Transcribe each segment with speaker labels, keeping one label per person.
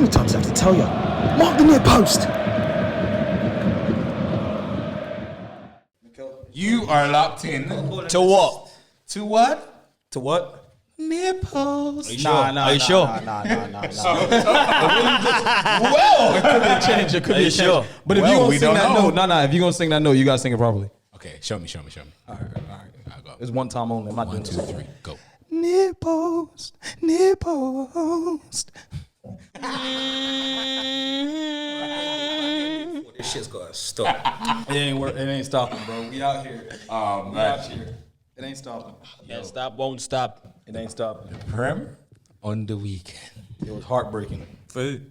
Speaker 1: many times do I have to tell you? Mark the near post.
Speaker 2: You are locked in.
Speaker 3: To what?
Speaker 2: To what?
Speaker 3: To what?
Speaker 2: Near post.
Speaker 3: Are you sure?
Speaker 1: Nah.
Speaker 3: Well, it could be a change. It could be a change.
Speaker 4: Sure?
Speaker 3: But if
Speaker 2: Well,
Speaker 3: you gonna
Speaker 2: we
Speaker 3: sing
Speaker 2: don't
Speaker 3: that
Speaker 2: know.
Speaker 3: note, if you gonna sing that note, you gotta sing it properly.
Speaker 2: Okay, show me.
Speaker 3: All right.
Speaker 2: I got
Speaker 3: It's one time only. I'm not
Speaker 2: one,
Speaker 3: doing
Speaker 2: two,
Speaker 3: this.
Speaker 2: three, go.
Speaker 3: Near post.
Speaker 4: This shit's gotta stop.
Speaker 3: It ain't work. It ain't stopping, bro. We out here. We out here. It ain't stopping.
Speaker 4: Can't stop, won't stop.
Speaker 3: It ain't stopping.
Speaker 2: Prem on the weekend.
Speaker 3: It was heartbreaking.
Speaker 4: Food.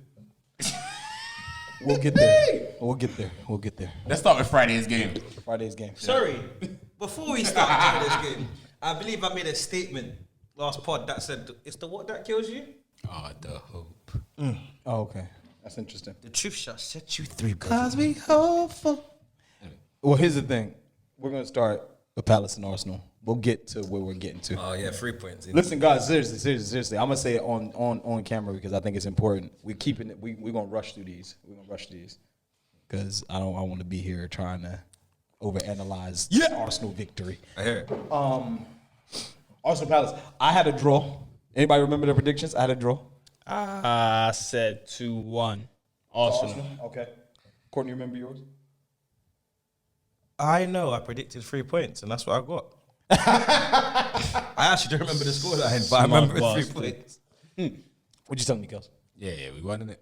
Speaker 3: We'll get there. We'll get there.
Speaker 2: Let's start with Friday's game.
Speaker 3: Friday's game.
Speaker 4: Sorry, before we start doing this game, I believe I made a statement last pod that said, it's the what that kills you?
Speaker 2: Oh, the hope.
Speaker 3: Oh, okay. That's interesting.
Speaker 4: The truth shall set you free, bro.
Speaker 2: Cause we hopeful.
Speaker 3: Well, here's the thing. We're gonna start with Palace and Arsenal. We'll get to where we're getting to.
Speaker 4: Oh yeah, 3 points.
Speaker 3: Listen, guys, seriously. I'm gonna say it on camera because I think it's important. We're keeping it. We're gonna rush through these. Because I want to be here trying to overanalyze Arsenal victory.
Speaker 4: I hear it.
Speaker 3: Arsenal Palace. I had a draw. Anybody remember the predictions? I had a draw.
Speaker 4: I said 2-1. Arsenal.
Speaker 3: Okay. Courtney, remember yours?
Speaker 4: I know. I predicted 3 points, and that's what I got. I actually don't remember the scoreline, but I remember it's 3 points.
Speaker 3: What'd you tell me, Kels?
Speaker 2: Yeah, we won in it.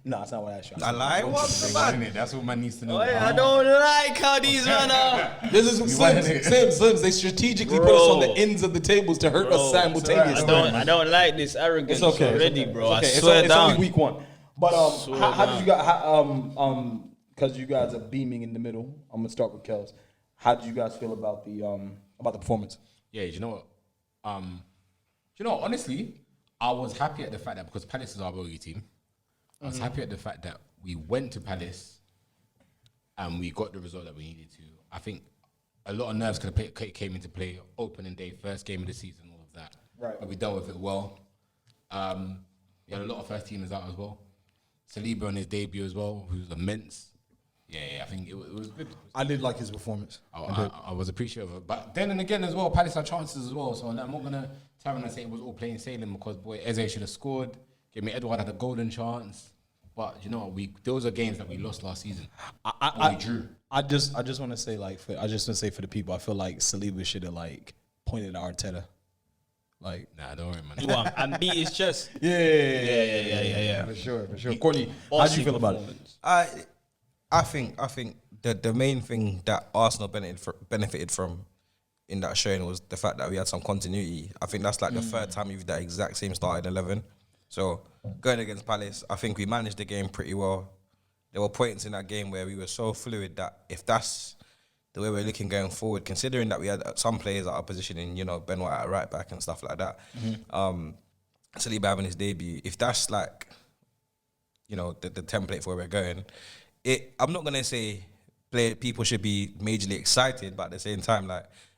Speaker 3: No, that's not what I asked you.
Speaker 4: I lied. What
Speaker 2: We won in it. That's what man needs to know.
Speaker 4: I don't like how these men are.
Speaker 3: This is Slims. They strategically put us on the ends of the tables to hurt us simultaneously.
Speaker 4: I don't like this arrogance
Speaker 3: It's okay.
Speaker 4: already, bro.
Speaker 3: It's okay.
Speaker 4: I swear
Speaker 3: it's
Speaker 4: down.
Speaker 3: only week one. But how did you guys? Because you guys are beaming in the middle. I'm gonna start with Kels. How did you guys feel about the performance?
Speaker 2: Yeah, you know what? Honestly, I was happy at the fact that because Palace is our bogey team, I was happy at the fact that we went to Palace and we got the result that we needed to. I think a lot of nerves came into play. Opening day, first game of the season, all of that.
Speaker 3: Right.
Speaker 2: But we dealt with it well. We had a lot of first teamers out as well. Saliba on his debut as well, who's immense. Yeah, I think it was good.
Speaker 3: I did like his performance.
Speaker 2: I was appreciative of it. But then and again as well, Palace had chances as well. So I'm not going to try and say it was all plain sailing because, boy, Eze should have scored. Give me Edward had a golden chance. But, you know, those are games that we lost last season. We drew.
Speaker 3: I just want to say for the people, I feel like Saliba should have pointed at Arteta.
Speaker 2: Nah, don't worry, man.
Speaker 4: And beat his chest.
Speaker 3: Yeah. For sure. Courtney, how do you feel about it?
Speaker 4: I think the main thing that Arsenal benefited from in that showing was the fact that we had some continuity. I think that's the third time we've that exact same starting 11. So going against Palace, I think we managed the game pretty well. There were points in that game where we were so fluid that if that's the way we're looking going forward, considering that we had some players at our position in, Ben White at right back and stuff like that, Saliba having his debut, if that's the template for where we're going, I'm not gonna say people should be majorly excited, but at the same time,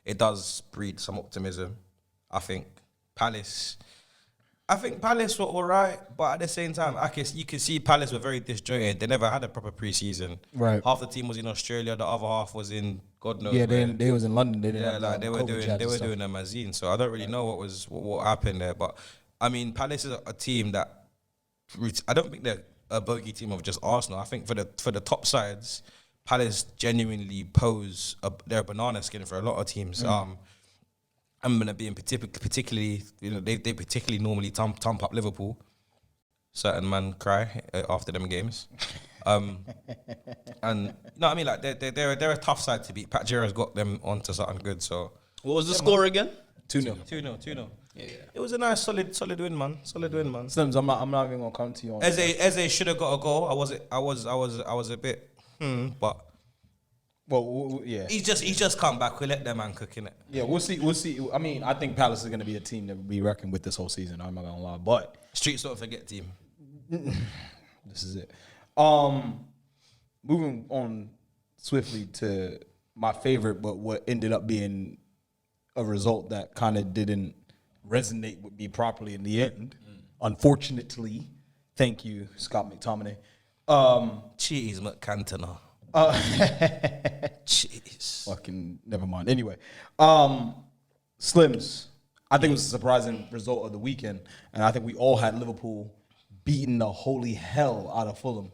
Speaker 4: it does breed some optimism. I think Palace were all right, but at the same time, you can see Palace were very disjointed. They never had a proper pre-season.
Speaker 3: Right.
Speaker 4: Half the team was in Australia, the other half was in God knows
Speaker 3: Yeah,
Speaker 4: where.
Speaker 3: they was in London. They didn't have
Speaker 4: they were doing a mazine. So I don't really know what happened there. But I mean, Palace is a team that I don't think they're a bogey team of just Arsenal. I think for the top sides, Palace genuinely pose they're a banana skin for a lot of teams. I'm gonna be in particularly, they particularly normally thump up Liverpool. Certain man cry after them games, and no, I mean they're a tough side to beat. Pat Gera's got them onto something good. So
Speaker 5: what was the score again?
Speaker 3: 2-0.
Speaker 4: 2-0. Yeah. It was a nice solid win, man.
Speaker 3: Slims, I'm not even gonna come to you on
Speaker 4: Eze should have got a goal. I was a bit, but.
Speaker 3: Well, yeah.
Speaker 4: He's just come back. We let them man cook in it.
Speaker 3: Yeah, we'll see. I mean, I think Palace is going to be a team that we reckon with this whole season. I'm not going to lie, but
Speaker 4: Streets don't forget team.
Speaker 3: this is it. Moving on swiftly to my favorite, but what ended up being a result that kind of didn't resonate with me properly in the end. Unfortunately, Thank you, Scott McTominay.
Speaker 4: Cheese McCantona. Cheese.
Speaker 3: Fucking never mind. Anyway, Slims. I think it was a surprising result of the weekend, and I think we all had Liverpool beating the holy hell out of Fulham.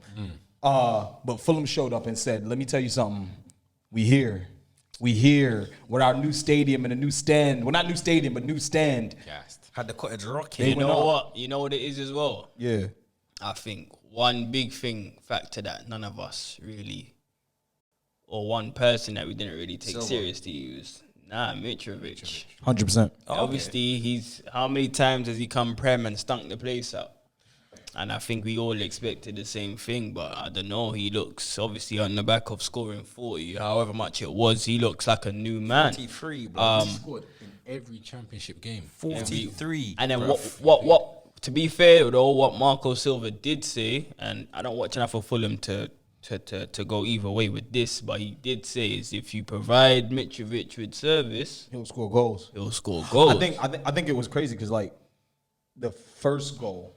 Speaker 3: But Fulham showed up and said, "Let me tell you something. We here with our new stadium and a new stand. Well, not new stadium, but new stand."
Speaker 2: Gassed.
Speaker 4: Had the cottage
Speaker 5: You
Speaker 4: rocking.
Speaker 5: know what? You know what it is as well?
Speaker 3: Yeah.
Speaker 5: I think one big factor that none of us really, or one person that we didn't really take
Speaker 4: Silva.
Speaker 5: seriously was Mitrovic.
Speaker 3: 100%.
Speaker 5: Obviously, he's how many times has he come Prem and stunk the place up? And I think we all expected the same thing, but I don't know. He looks obviously on the back of scoring 40, however much it was. He looks like a new man.
Speaker 4: 43, bro.
Speaker 2: He scored in every championship game.
Speaker 4: 43.
Speaker 5: And then
Speaker 4: bruv.
Speaker 5: what? To be fair though, what Marco Silva did say, and I don't watch enough for Fulham to go either way with this, but he did say is if you provide Mitrovic with service,
Speaker 3: He'll score goals.
Speaker 5: he'll score goals.
Speaker 3: I think it was crazy because like the first goal,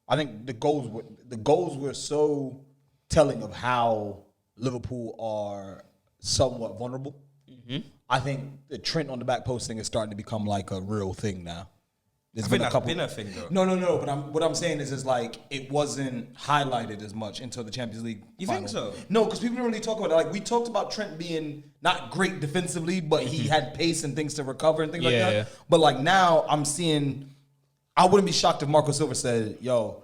Speaker 3: I think the goals were so telling of how Liverpool are somewhat vulnerable. I think the Trent on the back post thing is starting to become like a real thing now. There's
Speaker 4: I think that's been a thing though.
Speaker 3: No. But what I'm saying is like it wasn't highlighted as much until the Champions League.
Speaker 4: You
Speaker 3: final.
Speaker 4: think so?
Speaker 3: No, because people didn't really talk about it. Like we talked about Trent being not great defensively, but he had pace and things to recover and things like that.
Speaker 5: Yeah.
Speaker 3: But like now, I'm seeing. I wouldn't be shocked if Marco Silva said, "Yo,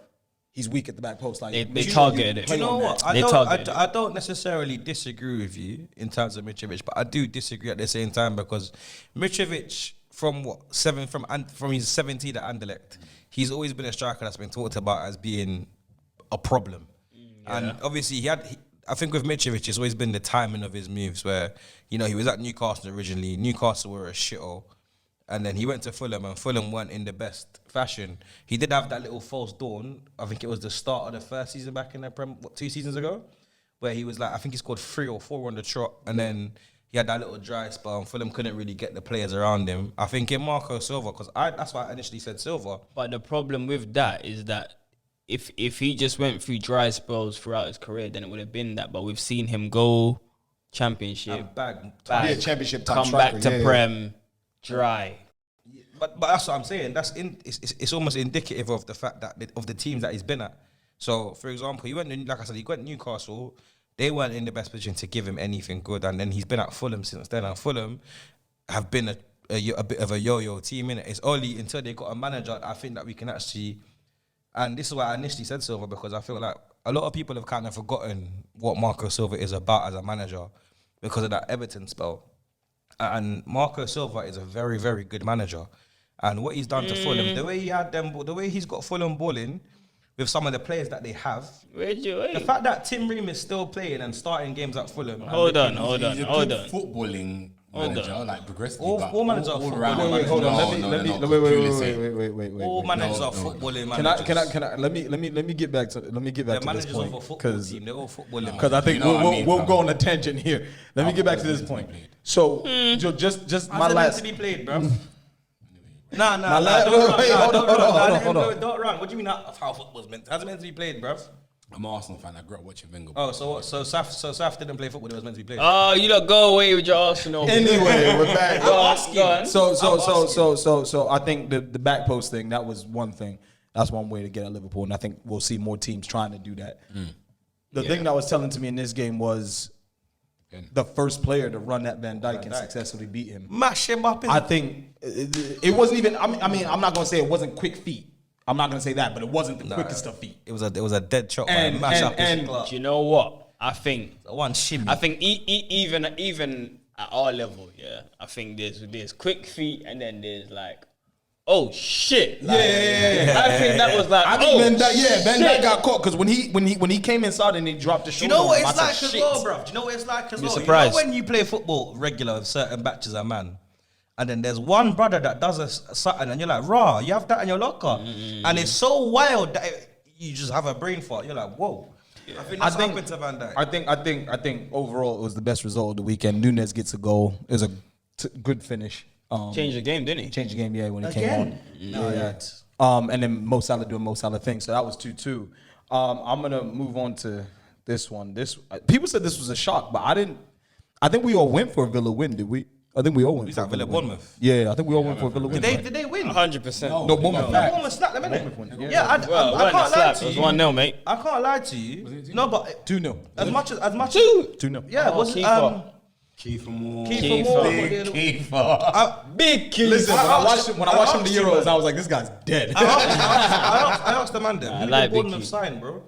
Speaker 3: he's weak at the back post." Like
Speaker 5: They targeted it.
Speaker 4: Do you know what?
Speaker 5: They targeted
Speaker 4: I don't necessarily disagree with you in terms of Mitrovic, but I do disagree at the same time because Mitrovic, from his 17 at Anderlecht, he's always been a striker that's been talked about as being a problem. And obviously I think with Mitrovic, it's always been the timing of his moves where, he was at Newcastle originally. Newcastle were a shithole. And then he went to Fulham, and Fulham weren't in the best fashion. He did have that little false dawn. I think it was the start of the first season back in the Prem, 2 seasons ago, where he was like, I think he scored 3 or 4 on the trot, and then he had that little dry spell, and Fulham couldn't really get the players around him. I think in Marco Silva, because that's why I initially said Silva.
Speaker 5: But the problem with that is that if he just went through dry spells throughout his career, then it would have been that. But we've seen him go championship,
Speaker 4: And bag.
Speaker 3: Yeah, championship type
Speaker 5: come
Speaker 3: striker,
Speaker 5: back to
Speaker 3: yeah, yeah.
Speaker 5: Prem, dry.
Speaker 4: But that's what I'm saying. It's almost indicative of the fact that of the teams that he's been at. So, for example, he went Newcastle. They weren't in the best position to give him anything good, and then he's been at Fulham since then. And Fulham have been a bit of a yo-yo team, innit? It's only until they got a manager I think that we can actually. And this is why I initially said Silva, because I feel like a lot of people have kind of forgotten what Marco Silva is about as a manager because of that Everton spell. And Marco Silva is a very, very good manager. And what he's done to Fulham, the way he's got Fulham balling with some of the players that they have, the fact that Tim Ream is still playing and starting games at Fulham.
Speaker 5: Hold on.
Speaker 2: He's a good footballing manager, like progressively.
Speaker 4: All managers are
Speaker 2: around.
Speaker 4: footballing.
Speaker 3: Wait, hold on.
Speaker 2: Wait.
Speaker 4: All managers are footballing managers.
Speaker 3: Can I let me get back to
Speaker 4: The
Speaker 3: this
Speaker 4: managers
Speaker 3: point
Speaker 4: of a football
Speaker 3: because
Speaker 4: team, they're all footballing.
Speaker 3: because I think
Speaker 2: You know what I mean,
Speaker 3: we'll
Speaker 2: fam.
Speaker 3: go on a tangent here. Let me get back to this point. So just my
Speaker 4: How's it meant
Speaker 3: last.
Speaker 4: to be played, bro? Nah, don't run. What do you mean how football's meant? How's it meant to be played, bruv?
Speaker 2: I'm an Arsenal fan. I grew up watching Wenger.
Speaker 4: Oh, so what? So Saf didn't play football. It was meant to be played.
Speaker 5: Oh, you lot go away with your Arsenal.
Speaker 3: Anyway, we're back.
Speaker 5: Go on.
Speaker 3: So I think the back post thing, that was one thing. That's one way to get at Liverpool, and I think we'll see more teams trying to do that. The thing that was telling to me in this game was the first player to run at Van Dijk and successfully beat him.
Speaker 4: Mash him up.
Speaker 3: I think it wasn't even. I mean, I'm not gonna say it wasn't quick feet. I'm not gonna say that, but it wasn't the quickest of feet.
Speaker 4: It was a dead shot.
Speaker 3: And-
Speaker 4: Mash
Speaker 3: and-
Speaker 4: up his
Speaker 3: and-
Speaker 4: club.
Speaker 5: Do you know what? I think
Speaker 4: One shimmy.
Speaker 5: even at our level, yeah. I think there's quick feet and then there's like, oh shit. Like,
Speaker 3: Yeah.
Speaker 5: I think that was like,
Speaker 3: I think
Speaker 5: oh
Speaker 3: Van Dijk
Speaker 5: shit.
Speaker 3: got caught because when he came inside and he dropped the
Speaker 4: Do you
Speaker 3: shoulder.
Speaker 4: know what
Speaker 3: on him,
Speaker 4: it's
Speaker 3: I
Speaker 4: like
Speaker 3: said,
Speaker 4: as
Speaker 3: shit.
Speaker 4: well, bro? Do you know what it's like as well?
Speaker 5: surprised.
Speaker 4: You know when you play football regular with certain batches of man, and then there's one brother that does something, and you're like, "Raw, you have that in your locker," and it's so wild that you just have a brain fart. You're like, "Whoa." I think that's happened to Van Dijk.
Speaker 3: I think overall it was the best result of the weekend. Nunez gets a goal. It was a good finish.
Speaker 5: Changed the game, didn't he?
Speaker 3: Changed the game, yeah, when he came on.
Speaker 6: Again? No, yeah.
Speaker 3: And then Mo Salah doing Mo Salah things. So that was 2-2. I'm gonna move on to this one. People said this was a shock, but I didn't. I think we all went for a Villa win, did we? I think we all went
Speaker 4: Who's
Speaker 3: for a
Speaker 4: that, Villa
Speaker 3: win.
Speaker 4: Bournemouth?
Speaker 3: Yeah, I think we all went for a Villa win.
Speaker 6: Did they win?
Speaker 5: 100%.
Speaker 3: No, Bournemouth.
Speaker 6: No, Bournemouth slapped them, innit?
Speaker 3: won,
Speaker 6: Yeah,
Speaker 3: yeah.
Speaker 6: I
Speaker 5: Well, it
Speaker 6: can't
Speaker 5: wasn't a
Speaker 6: lie
Speaker 5: slap.
Speaker 6: to
Speaker 5: It was
Speaker 6: you.
Speaker 5: 1-0, mate.
Speaker 6: I can't lie to you. No, but
Speaker 3: 2-0.
Speaker 6: as much as
Speaker 3: 2-0.
Speaker 6: yeah, was it
Speaker 5: Kiefer.
Speaker 2: Kiefer Moore.
Speaker 6: Kiefer Moore?
Speaker 2: Big Kiefer.
Speaker 5: Big key.
Speaker 3: Listen, when I watched him the
Speaker 6: you,
Speaker 3: Euros,
Speaker 6: man.
Speaker 3: I was like, this guy's dead.
Speaker 6: I asked the man
Speaker 5: I
Speaker 6: who
Speaker 5: like
Speaker 6: did Bournemouth
Speaker 5: Vicky.
Speaker 6: sign, bro?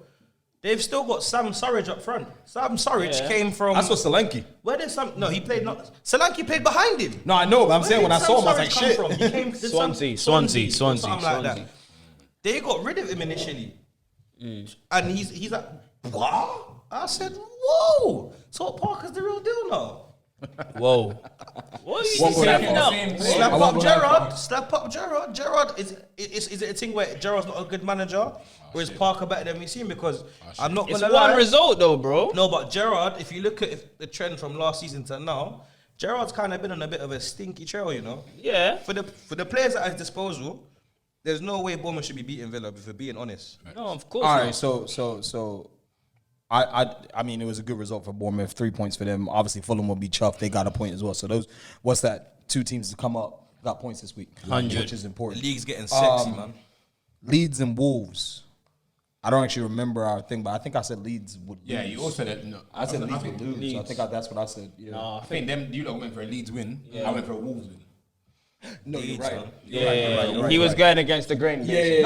Speaker 6: They've still got Sam Surridge up front. Sam Surridge
Speaker 5: Yeah.
Speaker 6: came from.
Speaker 3: I saw Solanke.
Speaker 6: Where did Sam? No, he played not. Solanke played behind him.
Speaker 3: No, I know, but I'm saying when I
Speaker 6: Where did
Speaker 3: saw him, I was
Speaker 6: Sam
Speaker 3: like,
Speaker 6: Surridge
Speaker 3: shit.
Speaker 6: come from? He came, did
Speaker 5: Swansea,
Speaker 6: something
Speaker 5: Swansea.
Speaker 6: like that. They got rid of him initially, and he's like, what? I said, whoa. So Parker's the real deal now.
Speaker 5: Whoa. What are you
Speaker 3: Won't go that
Speaker 5: saying
Speaker 3: far.
Speaker 5: now?
Speaker 6: Slap
Speaker 3: I won't
Speaker 6: up
Speaker 3: go that
Speaker 6: Gerrard. Slap up Gerrard. Gerrard is it a thing where Gerrard's not a good manager, or is Parker better than we've seen? Because I'm not
Speaker 5: It's
Speaker 6: gonna
Speaker 5: one
Speaker 6: lie.
Speaker 5: result though, bro.
Speaker 6: No, but Gerrard, if you look at the trend from last season to now, Gerrard's kind of been on a bit of a stinky trail, you know.
Speaker 5: Yeah.
Speaker 6: For the players at his disposal, there's no way Bournemouth should be beating Villa, if we're being honest.
Speaker 5: No, of course
Speaker 3: All
Speaker 5: not.
Speaker 3: right, so I mean it was a good result for Bournemouth. 3 points for them. Obviously Fulham will be chuffed. They got a point as well. So what's that? 2 teams to come up got points this week,
Speaker 5: 100.
Speaker 3: which is
Speaker 6: The
Speaker 3: important.
Speaker 6: league's getting sexy, man.
Speaker 3: Leeds and Wolves. I don't actually remember our thing, but I think I said Leeds would.
Speaker 2: Yeah,
Speaker 3: lose.
Speaker 2: you also said no.
Speaker 3: I said Leeds
Speaker 2: think
Speaker 3: would lose. So I
Speaker 5: Leeds.
Speaker 3: think that's what I said. Yeah.
Speaker 2: I think them. You lot went for a Leeds win. I went for a Wolves win.
Speaker 3: No, you're
Speaker 6: Leeds,
Speaker 3: right.
Speaker 6: man.
Speaker 5: Yeah, he was going against the grain.
Speaker 3: Yeah.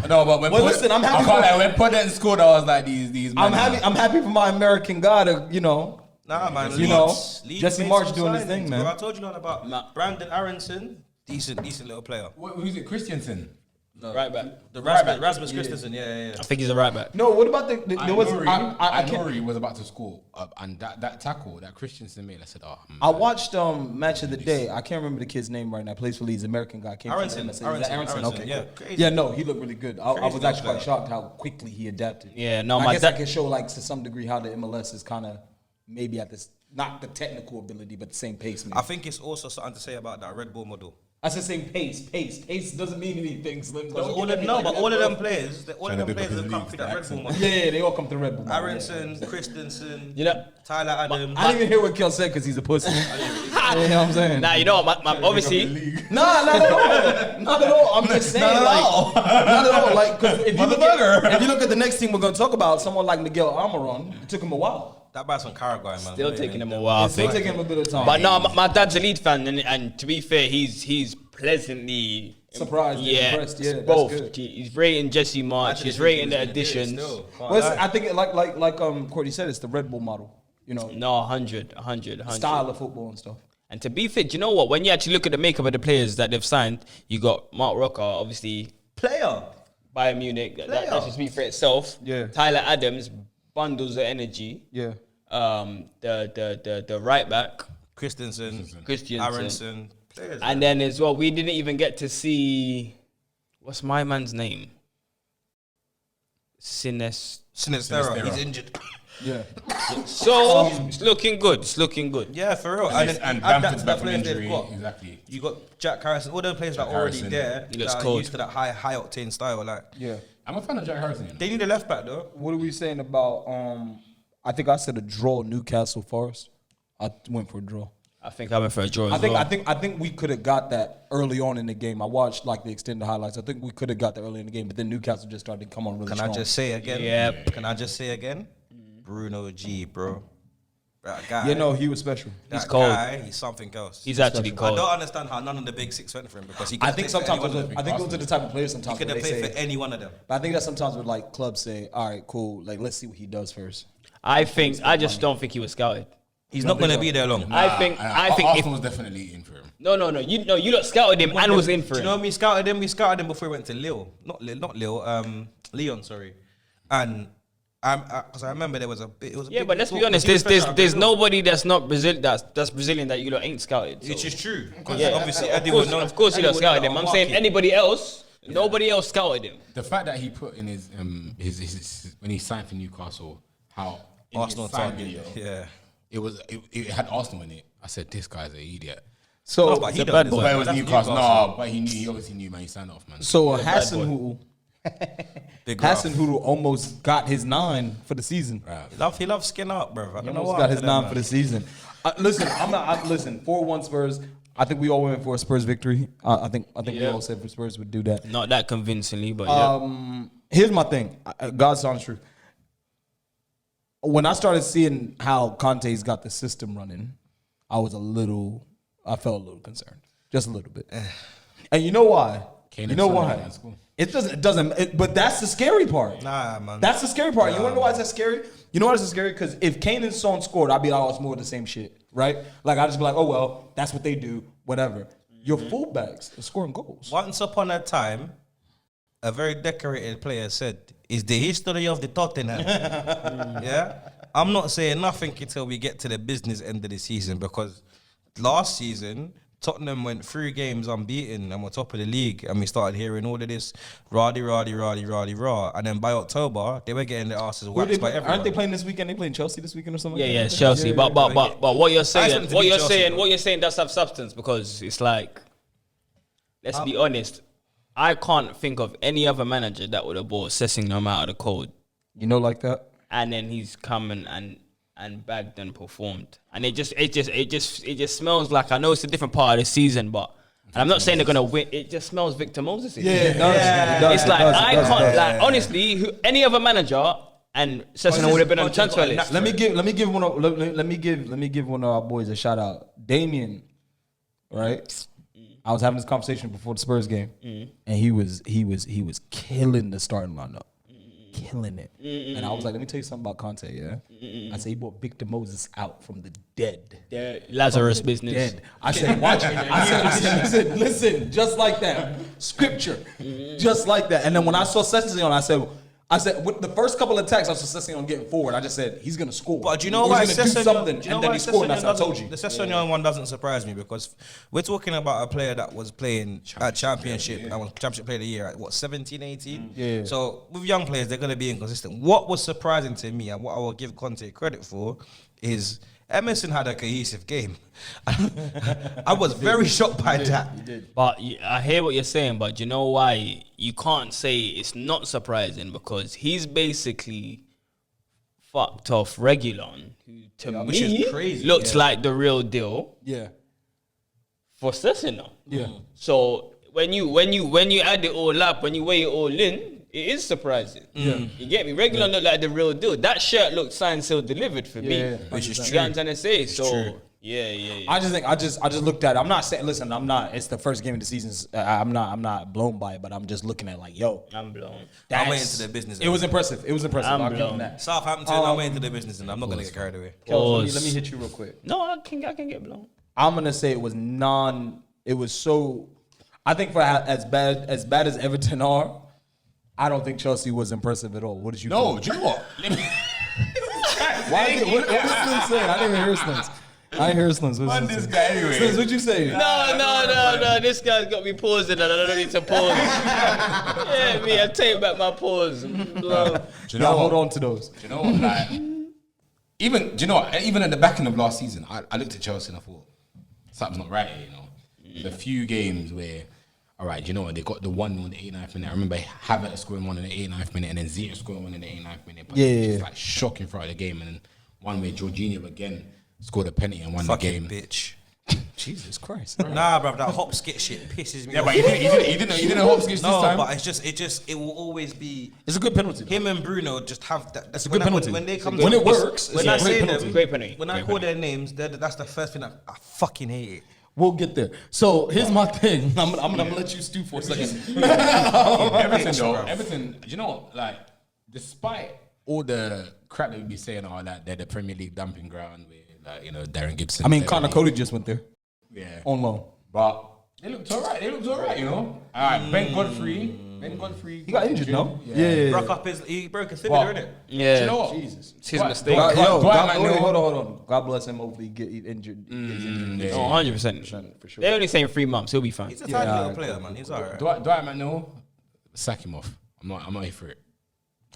Speaker 2: No, but when
Speaker 3: Well, listen, I'm happy
Speaker 2: I can't
Speaker 3: for-
Speaker 2: lie, when Podence scored, I was like, these.
Speaker 3: I'm
Speaker 2: men
Speaker 3: happy. I'm happy for my American guy to
Speaker 6: Nah, man.
Speaker 3: You know,
Speaker 6: Leeds
Speaker 3: Jesse
Speaker 6: made
Speaker 3: Marsch
Speaker 6: some
Speaker 3: doing his
Speaker 6: signings,
Speaker 3: thing,
Speaker 6: bro.
Speaker 3: man.
Speaker 6: I told you not about Brandon Aronson. Decent little player.
Speaker 2: Who's it? Christiansen.
Speaker 5: Right back.
Speaker 6: The Rasmus Christensen, yeah.
Speaker 5: I think he's a right back.
Speaker 3: No, what about there was I can't.
Speaker 2: Nori was about to score, and that tackle that Christiansen made, I said, oh, man.
Speaker 3: I watched match of the day. I can't remember the kid's name right now. Plays for Leeds, American guy. Came
Speaker 6: Aronson,
Speaker 3: from MSN. Is that
Speaker 6: Aronson,
Speaker 3: Aronson.
Speaker 6: Aronson,
Speaker 3: Okay,
Speaker 6: yeah,
Speaker 3: cool.
Speaker 6: crazy.
Speaker 3: Yeah, no, he looked really good. I was
Speaker 6: Crazy
Speaker 3: actually quite
Speaker 6: player.
Speaker 3: shocked how quickly he adapted.
Speaker 5: Yeah, no,
Speaker 3: And
Speaker 5: my
Speaker 3: I guess
Speaker 5: dad-
Speaker 3: I can show like to some degree how the MLS is kind of maybe at this not the technical ability, but the same pace. Maybe.
Speaker 4: I think it's also something to say about that Red Bull model.
Speaker 3: That's the same pace. Pace doesn't mean anything. Slim. Don't
Speaker 6: All
Speaker 3: get
Speaker 6: of,
Speaker 3: me
Speaker 6: no,
Speaker 3: like
Speaker 6: but
Speaker 3: that,
Speaker 6: all of
Speaker 3: bro.
Speaker 6: them players, all of them players have come through that Red Bull model.
Speaker 3: Yeah, they all come to the Red Bull. model,
Speaker 6: Aronson, Christensen,
Speaker 5: You know,
Speaker 6: Tyler Adams.
Speaker 3: I didn't even hear what Kel said because he's a pussy. You know what I'm saying?
Speaker 5: nah, you know what? My obviously,
Speaker 3: Nah, not at all. Not at all. I'm just saying, not at all. Like, 'cause if you look at the next team we're gonna talk about, someone like Miguel Almiron, it took him a while.
Speaker 4: That guy's from Paraguay, man.
Speaker 5: still taking him a while. I
Speaker 3: It's still
Speaker 5: think.
Speaker 3: taking him a bit of time.
Speaker 5: But no, my dad's a Leeds fan, and to be fair, he's pleasantly
Speaker 3: Surprised and impressed, yeah, that's
Speaker 5: both.
Speaker 3: good.
Speaker 5: He's rating Jesse March. He's rating the additions.
Speaker 3: Well, I think like Courtney said, it's the Red Bull model. You know,
Speaker 5: No, 100.
Speaker 3: style of football and stuff.
Speaker 5: And to be fair, do you know what? When you actually look at the makeup of the players that they've signed, you got Mark Rocker, obviously
Speaker 6: Player.
Speaker 5: Bayern Munich. That
Speaker 6: Player.
Speaker 5: should speak for itself.
Speaker 3: Yeah.
Speaker 5: Tyler Adams, bundles of energy.
Speaker 3: Yeah.
Speaker 5: The right back,
Speaker 4: Christensen,
Speaker 5: Christiansen.
Speaker 4: Aronson.
Speaker 6: Players.
Speaker 5: And then as well, we didn't even get to see what's my man's name?
Speaker 4: Sinistera. He's injured.
Speaker 3: Yeah.
Speaker 5: So it's looking good. It's looking good.
Speaker 6: Yeah, for real.
Speaker 2: And
Speaker 6: then
Speaker 2: Bamford's
Speaker 6: add that to the
Speaker 2: back from
Speaker 6: players they've
Speaker 2: injury.
Speaker 6: got.
Speaker 2: Exactly.
Speaker 6: You got Jack Harrison, all the players that are already
Speaker 2: Harrison.
Speaker 6: there.
Speaker 5: He looks
Speaker 6: that are
Speaker 5: cold.
Speaker 6: used to that high octane style. Like
Speaker 3: Yeah.
Speaker 2: I'm a fan of Jack Harrison. You know?
Speaker 6: they need a left back though.
Speaker 3: What are we saying about? I think I said a draw. Newcastle Forest. I went for a draw.
Speaker 5: I think I went for a draw. As
Speaker 3: I
Speaker 5: well.
Speaker 3: think we could have got that early on in the game. I watched like the extended highlights. I think we could have got that early in the game, but then Newcastle just started to come on really
Speaker 4: Can
Speaker 3: strong.
Speaker 4: I just say again?
Speaker 5: Yep.
Speaker 4: Can I just say again? Bruno G, bro. That guy.
Speaker 3: Yeah, no, he was special.
Speaker 5: He's
Speaker 4: that
Speaker 5: cold.
Speaker 4: guy, he's something else.
Speaker 5: He's actually
Speaker 4: I
Speaker 5: cold.
Speaker 4: don't understand how none of the big six went for him because he.
Speaker 3: I
Speaker 4: could've
Speaker 3: think
Speaker 4: played for
Speaker 3: sometimes
Speaker 4: any one of them.
Speaker 3: I think those are the type of players
Speaker 4: He
Speaker 3: sometimes
Speaker 4: could
Speaker 3: where
Speaker 4: have
Speaker 3: they
Speaker 4: played
Speaker 3: say.
Speaker 4: for any one of them.
Speaker 3: But I think that sometimes with like clubs say, all right, cool, like let's see what he does first.
Speaker 5: I just don't think he was scouted.
Speaker 4: He's not going to be there long.
Speaker 5: I think if
Speaker 2: Arsenal was definitely in for him.
Speaker 5: no, you lot scouted him and was in for
Speaker 6: Do you know
Speaker 5: him.
Speaker 6: when we scouted him? We scouted him before he went to Lille. Not Lille. Leon, sorry. And because I remember there was a bit. It was a
Speaker 5: Yeah,
Speaker 6: big
Speaker 5: but let's be
Speaker 6: talk,
Speaker 5: honest.
Speaker 6: 'cause he was special
Speaker 5: There's
Speaker 6: at Brazil.
Speaker 5: nobody that's not Brazil that's Brazilian that you lot ain't scouted.
Speaker 6: Which
Speaker 5: so.
Speaker 6: is true. Because
Speaker 5: Yeah,
Speaker 6: obviously
Speaker 5: of
Speaker 6: Eddie
Speaker 5: course,
Speaker 6: was known.
Speaker 5: of course he
Speaker 6: Eddie
Speaker 5: not
Speaker 6: was
Speaker 5: scouted
Speaker 6: known
Speaker 5: him.
Speaker 6: on
Speaker 5: I'm saying
Speaker 6: market.
Speaker 5: anybody else, nobody else scouted him.
Speaker 2: The fact that he put in his when he signed for Newcastle, how in
Speaker 4: Arsenal
Speaker 2: his sign
Speaker 4: target.
Speaker 2: video,
Speaker 4: Yeah.
Speaker 2: it had Arsenal in it. I said, this guy's an idiot.
Speaker 3: So
Speaker 4: No, but he
Speaker 5: a
Speaker 4: done
Speaker 5: bad
Speaker 4: this,
Speaker 5: boy.
Speaker 2: But
Speaker 4: man.
Speaker 2: it was
Speaker 4: That's
Speaker 2: Newcastle. No, but he obviously knew, man. He signed off, man.
Speaker 3: so
Speaker 5: bad
Speaker 3: Hassan
Speaker 5: boy.
Speaker 3: Hassan Hoodle almost got his 9 for the season.
Speaker 4: He loves skin up, bro. I don't know
Speaker 3: Almost
Speaker 4: what
Speaker 3: got his
Speaker 4: happened to
Speaker 3: 9
Speaker 4: them,
Speaker 3: for
Speaker 4: man.
Speaker 3: the season. Listen, listen. 4-1 Spurs. I think we all went for a Spurs victory. I think we all said for Spurs would do that.
Speaker 5: Not that convincingly, but yeah.
Speaker 3: Here's my thing. God's honest truth. When I started seeing how Conte's got the system running, I felt a little concerned, just a little bit. And you know why?
Speaker 2: Kane
Speaker 3: You
Speaker 2: and
Speaker 3: know
Speaker 2: Son
Speaker 3: why?
Speaker 2: in school.
Speaker 3: It doesn't. But that's the scary part.
Speaker 4: Nah, man.
Speaker 3: That's the scary part. You want to know why it's scary? You know why it's scary? Because if Kane and Son scored, I'd be like, oh, it's more of the same shit, right? Like I'd just be like, oh well, that's what they do, whatever. Your fullbacks are scoring goals.
Speaker 4: Once upon a time, a very decorated player said, "It's the history of the Tottenham." Yeah, I'm not saying nothing until we get to the business end of the season, because last season Tottenham went 3 games unbeaten and were top of the league, and we started hearing all of this rah, and then by October they were getting their asses waxed by everyone.
Speaker 3: Aren't they playing this weekend? They playing Chelsea this weekend or something?
Speaker 5: Yeah,
Speaker 3: like
Speaker 5: yeah,
Speaker 3: that?
Speaker 5: it's Chelsea. But what you're saying,
Speaker 4: want them to beat Chelsea, bro.
Speaker 5: what you're saying does have substance, because it's like, let's be honest, I can't think of any other manager that would have bought Sessegnon out of the cold,
Speaker 3: You know, like that.
Speaker 5: and then he's come and bagged and performed, and it just smells like, I know it's a different part of the season, but. And I'm not saying they're gonna win. It just smells Victor Moses.
Speaker 3: Yeah, it does.
Speaker 5: It's like I can't. Like honestly, any other manager and Sessegnon would have been on the transfer list.
Speaker 3: Let me give one of our boys a shout out. Damien, right? I was having this conversation before the Spurs game, and he was killing the starting lineup, killing it. And I was like, let me tell you something about Conte. Yeah, I said he brought Victor Moses out from the dead.
Speaker 5: Lazarus business.
Speaker 3: Dead. I said, watch it. I said, listen, just like that. Scripture. Just like that. And then when I saw Sessegnon, I said, with the first couple of attacks, I saw Sessegnon getting forward. I just said, he's going to score.
Speaker 4: But do you know why
Speaker 3: he's going to do something?
Speaker 4: do you know
Speaker 3: And then
Speaker 4: why
Speaker 3: he scored, and
Speaker 4: Sessegnon
Speaker 3: that's what I told you.
Speaker 4: The Sessegnon one doesn't surprise me, because we're talking about a player that was playing at Championship and was Championship Player of the Year at what, 17, 18?
Speaker 3: Yeah.
Speaker 4: So with young players, they're going to be inconsistent. What was surprising to me, and what I will give Conte credit for, is Emerson had a cohesive game. I was very shocked by that.
Speaker 5: But I hear what you're saying, but you know why you can't say it's not surprising? Because he's basically fucked off Reguilon, who to
Speaker 4: which
Speaker 5: me
Speaker 4: is crazy,
Speaker 5: looks like the real deal
Speaker 3: Yeah.
Speaker 5: for Sessegnon.
Speaker 3: Yeah.
Speaker 5: So when you add it all up, when you weigh it all in, it is surprising. You get me? Reguilon looked like the real deal. That shirt looked signed, sealed, delivered for me.
Speaker 4: Which is
Speaker 5: You
Speaker 4: true.
Speaker 5: get what I'm trying to say? So
Speaker 4: true.
Speaker 5: yeah.
Speaker 3: I just looked at it. I'm not saying, listen, I'm not, it's the first game of the season. I'm not blown by it, but I'm just looking at it like, yo.
Speaker 5: I'm blown.
Speaker 4: I went into the business.
Speaker 3: It was impressive.
Speaker 5: I'm
Speaker 3: I'll give
Speaker 5: blown.
Speaker 3: him that.
Speaker 4: Southampton. I went into the business, and I'm not going to get carried away.
Speaker 3: Kels,
Speaker 5: Pause.
Speaker 3: let me hit you real quick.
Speaker 5: No, I can get blown.
Speaker 3: I'm gonna say it was so. I think for as bad as Everton are, I don't think Chelsea was impressive at all. What did you?
Speaker 2: No,
Speaker 3: think?
Speaker 2: do you know what?
Speaker 3: What did Slim say? I didn't even hear Slims. I didn't hear Slims.
Speaker 2: Man, this guy anyway.
Speaker 3: Slims, what'd you say?
Speaker 5: No. This guy's got me pausing, and I don't need to pause. Yeah, me, I take back my pause.
Speaker 2: Do you
Speaker 3: Y'all
Speaker 2: know
Speaker 3: hold
Speaker 2: what?
Speaker 3: on to those.
Speaker 2: Do you know what? Like, even do you know what? Even at the back end of last season, I looked at Chelsea and I thought something's not right here. You know, the few games where, all right, do you know what? They got the 1-0 in the 89th minute. I remember Havertz scoring one in the 89th minute, and then Ziyech scoring one in the 89th minute. But it was just like shocking throughout the game. And then one where Jorginho again scored a penalty and won the
Speaker 4: Fucking
Speaker 2: game.
Speaker 4: bitch.
Speaker 3: Jesus Christ.
Speaker 4: Nah, bro, that hop skit shit pisses me
Speaker 2: Yeah,
Speaker 4: off.
Speaker 2: but he didn't hop skits
Speaker 4: No,
Speaker 2: this time.
Speaker 4: but it will always be
Speaker 3: It's a good penalty.
Speaker 4: him and Bruno just have that. That's
Speaker 3: a good penalty.
Speaker 4: When they come,
Speaker 3: When it works,
Speaker 4: when
Speaker 3: it's
Speaker 4: I
Speaker 3: a great
Speaker 4: say
Speaker 3: penalty.
Speaker 4: them,
Speaker 5: Great penalty.
Speaker 4: when I
Speaker 5: Great
Speaker 4: call
Speaker 5: penalty.
Speaker 4: their names, that's the first thing I fucking hate it.
Speaker 3: We'll get there. So here's my thing. I'm gonna let you stew for a second.
Speaker 2: Everton though, Everton, you know, like, despite all the crap that we be saying, all that, they're the Premier League dumping ground with, like, you know, Darren Gibson.
Speaker 3: I mean,
Speaker 2: Premier
Speaker 3: Connor
Speaker 2: League.
Speaker 3: Cody just went there
Speaker 2: Yeah.
Speaker 3: on loan.
Speaker 2: But they looked all right. You know. All right, Ben Godfrey.
Speaker 3: He got injured, no?
Speaker 4: He broke his
Speaker 2: Well,
Speaker 4: finger, innit?
Speaker 5: Yeah,
Speaker 2: Do you know what?
Speaker 3: Jesus.
Speaker 5: it's his
Speaker 2: Dwight-
Speaker 5: mistake.
Speaker 2: Dwight-
Speaker 3: Yo,
Speaker 2: Dwight
Speaker 3: God,
Speaker 2: McNeil.
Speaker 3: hold on. God bless him. Hopefully, he get injured. He gets injured.
Speaker 2: Yeah.
Speaker 5: Oh, 100%.
Speaker 3: For sure.
Speaker 5: They're only saying 3 months. He'll be fine.
Speaker 4: He's a tiny little player, man. He's alright.
Speaker 2: Dwight McNeil, sack him off. I'm not here for it.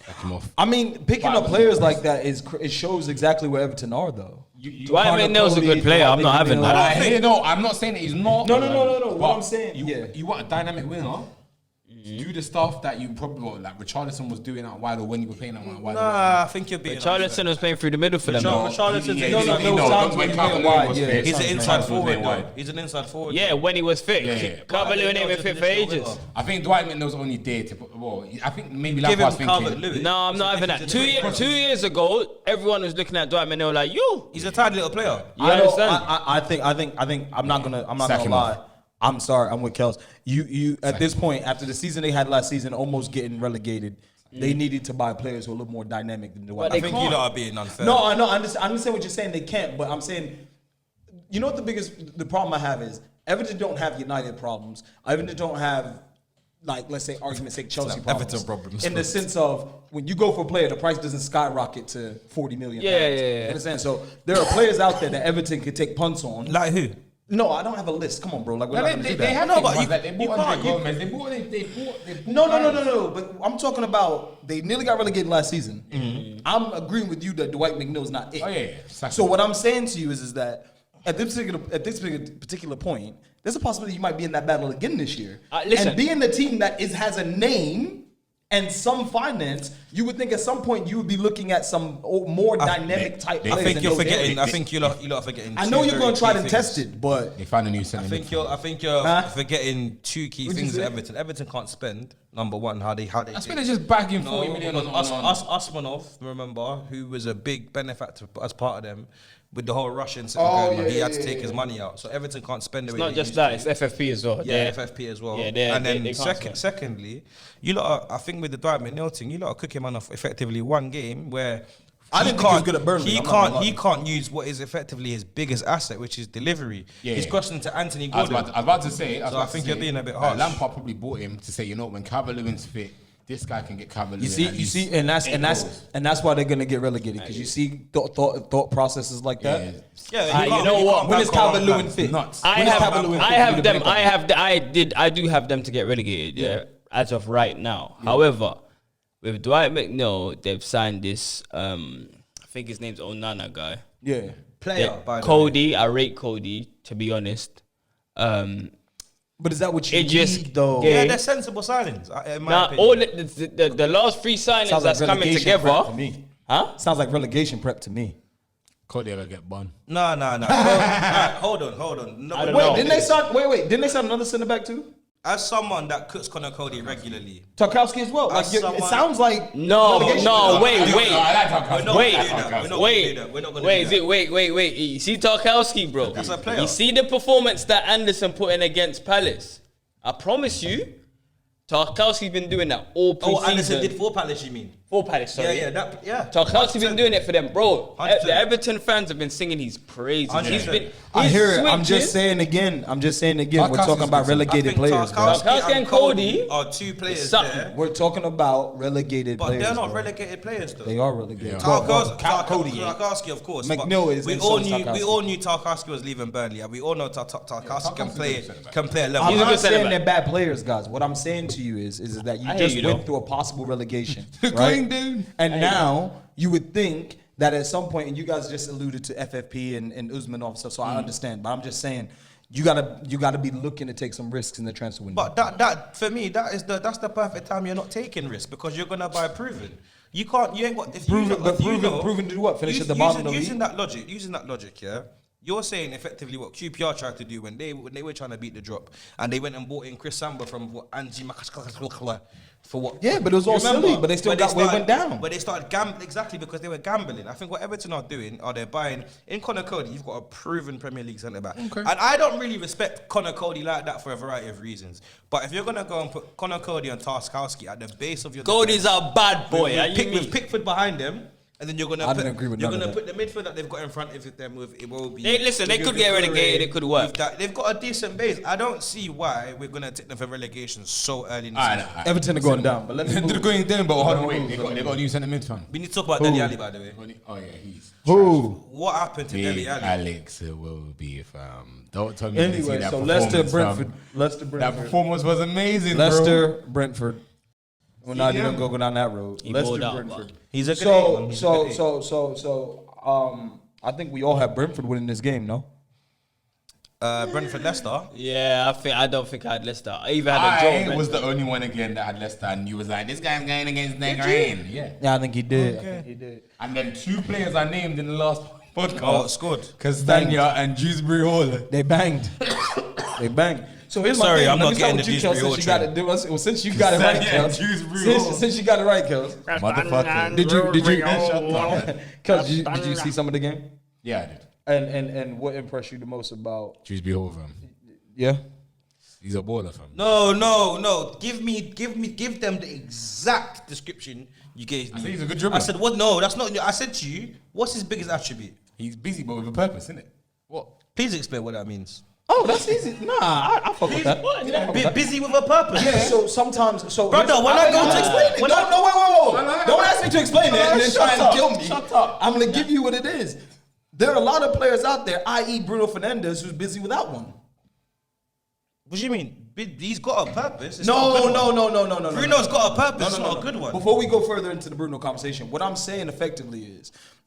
Speaker 2: Sack him off.
Speaker 3: I mean, picking up players like that it shows exactly where Everton are, though.
Speaker 5: Dwight McNeil's a good player. I'm not having that.
Speaker 2: No, I'm not saying that he's not.
Speaker 3: No.
Speaker 2: But
Speaker 3: What I'm saying,
Speaker 2: you want a dynamic winger. Do the stuff that you probably like Richarlison was doing out wide, or when you were playing out wide.
Speaker 6: Nah, I think you're being.
Speaker 5: Charlison was playing through the middle for them.
Speaker 6: Richarlison's He's an inside forward. Though. He's an inside forward.
Speaker 5: Yeah, when he was fit.
Speaker 2: Yeah.
Speaker 5: Calvert-Lewin ain't been fit for ages.
Speaker 2: I think Dwight McNeil's only there to put. Well, I think maybe
Speaker 6: Give
Speaker 2: Lampard's
Speaker 6: him
Speaker 2: thinking.
Speaker 6: Calvert-Lewin.
Speaker 5: No, I'm not having that. 2 years ago, everyone was looking at Dwight McNeil like, you.
Speaker 6: He's a tidy little player.
Speaker 5: You understand?
Speaker 3: I think I'm not gonna
Speaker 2: Sack him
Speaker 3: lie.
Speaker 2: off.
Speaker 3: I'm sorry, I'm with Kels. You at this point, after the season they had last season, almost getting relegated, they needed to buy players who are a little more dynamic than Dwight.
Speaker 5: But
Speaker 6: I think you lot are being unfair.
Speaker 3: No, I know. I understand what you're saying. They can't, but I'm saying, you know what the problem I have is Everton don't have United problems. Everton don't have, like, let's say, argument's sake, Chelsea
Speaker 6: like
Speaker 3: problems.
Speaker 6: Everton problems.
Speaker 3: In the sense of when you go for a player, the price doesn't skyrocket to 40 million.
Speaker 5: Yeah.
Speaker 3: You understand? So there are players out there that Everton could take punts on.
Speaker 6: Like who?
Speaker 3: No, I don't have a list. Come on, bro. Like we're not gonna do
Speaker 2: They
Speaker 3: that.
Speaker 2: have
Speaker 6: No,
Speaker 2: no,
Speaker 6: but
Speaker 2: but
Speaker 6: you
Speaker 2: they bought
Speaker 6: can't,
Speaker 2: Andre
Speaker 6: you-
Speaker 2: Gomez. They bought.
Speaker 3: No. But I'm talking about they nearly got relegated last season. I'm agreeing with you that Dwight McNeil's not it.
Speaker 2: Oh, yeah. Sack
Speaker 3: So
Speaker 2: him.
Speaker 3: what I'm saying to you is that at this particular point, there's a possibility you might be in that battle again this year.
Speaker 5: Listen.
Speaker 3: And being the team that has a name and some finance, you would think at some point you would be looking at some more dynamic type
Speaker 2: they-
Speaker 3: players.
Speaker 6: I think
Speaker 3: in
Speaker 6: you're
Speaker 3: those
Speaker 6: forgetting.
Speaker 3: areas.
Speaker 6: I think you lot are forgetting.
Speaker 3: I know
Speaker 6: two
Speaker 3: you're going
Speaker 6: very
Speaker 3: to try
Speaker 6: key
Speaker 3: to test
Speaker 6: things.
Speaker 3: it, but
Speaker 2: They found a new
Speaker 6: I
Speaker 2: centre.
Speaker 6: think you're
Speaker 3: Huh?
Speaker 6: forgetting two key
Speaker 3: What'd you
Speaker 6: things at
Speaker 3: say?
Speaker 6: Everton. Everton can't spend. Number one, how they.
Speaker 2: That's when they're just bagging
Speaker 6: No,
Speaker 2: 40 million
Speaker 6: because
Speaker 2: on.
Speaker 6: Usmanov, remember, who was a big benefactor as part of them with the whole Russian
Speaker 3: Oh,
Speaker 6: going on, he
Speaker 3: yeah,
Speaker 6: had to
Speaker 3: yeah,
Speaker 6: take
Speaker 3: yeah.
Speaker 6: his money out. So Everton can't spend the way
Speaker 5: It's not
Speaker 6: they
Speaker 5: just
Speaker 6: used
Speaker 5: that,
Speaker 6: to.
Speaker 5: it's FFP as well.
Speaker 6: Yeah,
Speaker 5: They're-
Speaker 6: FFP as well.
Speaker 5: Yeah,
Speaker 6: and then
Speaker 5: they can't spend.
Speaker 6: secondly, you lot, I think with the Dwight McNeil thing, you lot are cooking man off effectively one game where
Speaker 3: I didn't think he was good at Burnley,
Speaker 6: He
Speaker 3: I'm not gonna
Speaker 6: can't. He
Speaker 3: lie.
Speaker 6: can't use what is effectively his biggest asset, which is delivery.
Speaker 2: Yeah.
Speaker 6: He's crossing to Anthony
Speaker 2: I was
Speaker 6: Gordon.
Speaker 2: about to say.
Speaker 6: So I think you're being a bit harsh.
Speaker 2: Lampard probably bought him to say, you know, when Calvert-Lewin's fit, this guy can get Calvert-Lewin.
Speaker 3: you see, and that's why they're gonna get relegated because you see thought processes like that.
Speaker 2: Yeah.
Speaker 6: Yeah,
Speaker 5: you know what?
Speaker 3: When is
Speaker 6: bank on one
Speaker 3: Calvert-Lewin
Speaker 6: plan.
Speaker 3: fit?
Speaker 2: Nuts.
Speaker 5: I
Speaker 3: When is
Speaker 5: have
Speaker 3: Calvert-Lewin fit?
Speaker 5: I have
Speaker 3: You
Speaker 5: them.
Speaker 3: the
Speaker 5: I
Speaker 3: bank
Speaker 5: have I do have them to get relegated. Yeah, as of right now. However, with Dwight McNeil, they've signed this. I think his name's Onana guy.
Speaker 3: Yeah.
Speaker 6: Player, by the way.
Speaker 5: Cody. I rate Cody, to be honest.
Speaker 3: But is that what you
Speaker 5: It just-
Speaker 3: need though?
Speaker 5: Yeah.
Speaker 6: Yeah, they're sensible signings. In my
Speaker 5: Now,
Speaker 6: opinion.
Speaker 5: all the last three signings
Speaker 3: Sounds like
Speaker 5: that's coming
Speaker 3: relegation prep
Speaker 5: together,
Speaker 3: to me.
Speaker 5: huh?
Speaker 3: Sounds like relegation prep to me.
Speaker 2: Cody will get bun.
Speaker 6: No. Alright, hold on. No,
Speaker 5: I don't
Speaker 6: wait,
Speaker 5: know.
Speaker 3: Didn't they sign? Wait. Didn't they sign another center back too?
Speaker 6: As someone that cooks Connor Cody regularly,
Speaker 3: Tarkowski as well. Like
Speaker 6: As
Speaker 3: it
Speaker 6: someone-
Speaker 3: sounds like
Speaker 5: No,
Speaker 3: relegation
Speaker 5: no,
Speaker 3: prep.
Speaker 5: wait.
Speaker 6: we're not gonna do that. We're not gonna
Speaker 5: Wait,
Speaker 6: do that. We're not gonna
Speaker 5: wait,
Speaker 6: do that.
Speaker 5: wait. You see Tarkowski, bro.
Speaker 6: That's a player.
Speaker 5: You see the performance that Anderson put in against Palace. I promise you, Tarkowski's been doing that all
Speaker 6: Oh, Anderson
Speaker 5: preseason.
Speaker 6: did for Palace, you mean?
Speaker 5: For Palace, sorry.
Speaker 6: Yeah.
Speaker 5: Tarkowski's been doing it for them, bro.
Speaker 6: 100%.
Speaker 5: The Everton fans have been singing his praises.
Speaker 6: 100%.
Speaker 5: He's been.
Speaker 3: I
Speaker 5: his
Speaker 3: hear it. I'm
Speaker 5: switches-
Speaker 3: just saying again. We're
Speaker 2: Tarkowski's
Speaker 3: talking about
Speaker 2: good.
Speaker 6: I
Speaker 3: relegated
Speaker 6: think
Speaker 3: players, bro.
Speaker 5: Tarkowski and Cody
Speaker 6: are two players
Speaker 5: something.
Speaker 6: there,
Speaker 3: We're talking about relegated
Speaker 6: but
Speaker 3: players.
Speaker 6: they're not
Speaker 3: bro.
Speaker 6: relegated players though.
Speaker 3: They are relegated. Cody.
Speaker 6: Tarkowski, of course.
Speaker 3: McNeil
Speaker 6: but
Speaker 3: is-
Speaker 6: We
Speaker 3: and
Speaker 6: all
Speaker 3: so is
Speaker 6: knew.
Speaker 3: Tarkowski.
Speaker 6: We all knew Tarkowski was leaving Burnley, and we all know Tarkowski can play. Can play a level.
Speaker 3: I'm
Speaker 5: He's a
Speaker 3: not
Speaker 5: good
Speaker 3: saying
Speaker 5: centre-back.
Speaker 3: they're bad players, guys. What I'm saying to you is that you
Speaker 5: I hear
Speaker 3: just
Speaker 5: you,
Speaker 3: went
Speaker 5: though.
Speaker 3: through a possible relegation,
Speaker 2: Going
Speaker 3: right?
Speaker 2: down.
Speaker 3: And now you would think that at some point, and you guys just alluded to FFP and Usmanov stuff, so I understand. But I'm just saying, you gotta be looking to take some risks in the transfer window.
Speaker 6: But that for me, that's the perfect time you're not taking risks because you're gonna buy proven. You can't. You ain't got. If
Speaker 3: Proven-
Speaker 6: you,
Speaker 3: but
Speaker 6: if you
Speaker 3: proven-
Speaker 6: know-
Speaker 3: proven to do what? Finish
Speaker 6: use-
Speaker 3: at the bottom of the
Speaker 6: using
Speaker 3: league?
Speaker 6: Using that logic, yeah. You're saying effectively what QPR tried to do when they were trying to beat the drop, and they went and bought in Chris Samba from what Angie for what?
Speaker 3: Yeah, but it was all
Speaker 6: You remember?
Speaker 3: silly, but they still
Speaker 6: When
Speaker 3: got where it went down.
Speaker 6: But they started gambling exactly because they were gambling. I think what Everton are doing are they're buying in Connor Cody. You've got a proven Premier League centre back, and I don't really respect Connor Cody like that for a variety of reasons. But if you're gonna go and put Connor Cody and Tarkowski at the base of your
Speaker 5: Cody's
Speaker 6: defense,
Speaker 5: a bad boy.
Speaker 6: with Pickford behind them. And then you're gonna
Speaker 3: I didn't agree with
Speaker 6: you're
Speaker 3: none of
Speaker 6: gonna
Speaker 3: that.
Speaker 6: put the midfield that they've got in front of them with Iwobi.
Speaker 5: They could get relegated, it could work.
Speaker 6: They've got a decent base. I don't see why we're gonna take them for relegation so early in the season.
Speaker 3: Everton are going down, but let me
Speaker 2: They're
Speaker 3: move.
Speaker 2: going down, but hold on, wait. They got a new centre mid fan.
Speaker 6: We need to talk about Dele Alli, by the way.
Speaker 2: Oh yeah, he's
Speaker 3: Who?
Speaker 6: What happened to
Speaker 2: big.
Speaker 6: Dele Alli?
Speaker 2: Alex will be fam. Don't tell me. you didn't see
Speaker 3: Anyway,
Speaker 2: that
Speaker 3: so Leicester,
Speaker 2: performance,
Speaker 3: Brentford.
Speaker 2: fam.
Speaker 3: Leicester,
Speaker 2: That
Speaker 3: Brentford.
Speaker 2: performance was amazing, bro.
Speaker 3: Leicester, Brentford. We're not even going down that road.
Speaker 5: He
Speaker 3: Let's do
Speaker 5: balled out,
Speaker 3: Brentford.
Speaker 6: He's a good eight, man. He's a good eight.
Speaker 3: I think we all have Brentford winning this game, no?
Speaker 6: Brentford Leicester.
Speaker 5: Yeah, I don't think I had Leicester. I even had a draw.
Speaker 2: I was the only one again that had Leicester, and you was like, this guy's going against their grain. Yeah.
Speaker 3: Yeah, I think he did.
Speaker 2: And then 2 players I named in the last podcast.
Speaker 6: Oh, scored.
Speaker 2: Castagna and Dewsbury Hall.
Speaker 3: They banged. They banged. So here's my
Speaker 6: Sorry,
Speaker 3: thing.
Speaker 6: I'm
Speaker 3: Let
Speaker 6: not
Speaker 3: me start
Speaker 6: getting
Speaker 3: with
Speaker 6: the
Speaker 3: you,
Speaker 6: Dewsbury
Speaker 3: Kels,
Speaker 6: Hall
Speaker 3: since you got
Speaker 6: train.
Speaker 3: it. Since you got it right,
Speaker 2: Yeah,
Speaker 3: Kels.
Speaker 2: Dewsbury Hall.
Speaker 3: Since you got it right, Kels.
Speaker 2: Motherfucker.
Speaker 3: Did you
Speaker 2: Shut up.
Speaker 3: Kels, did you see some of the game?
Speaker 2: Yeah, I did.
Speaker 3: And what impressed you the most about?
Speaker 2: Dewsbury Hall, fam.
Speaker 3: Yeah.
Speaker 2: He's a baller, fam.
Speaker 6: No. Give them the exact description you gave me.
Speaker 2: I said he's a good dribbler.
Speaker 6: I said, what? No, that's not. I said to you, what's his biggest attribute?
Speaker 2: He's busy, but with a purpose, isn't it? What?
Speaker 6: Please explain what that means.
Speaker 3: Oh, that's easy. Nah, I fuck with that.
Speaker 6: Busy with a purpose.
Speaker 3: Yeah, so sometimes,
Speaker 6: Brother, when I go to explain it,
Speaker 3: wait. Don't ask me to explain it and then try and kill me.
Speaker 2: Shut up.
Speaker 3: I'm gonna give you what it is. There are a lot of players out there, i.e. Bruno Fernandes, who's busy without one.
Speaker 6: What do you mean? He's got a purpose. It's not a good one.
Speaker 3: No.
Speaker 6: Bruno's got a purpose. It's not a good one.
Speaker 3: Before we go further into the Bruno conversation, what I'm saying effectively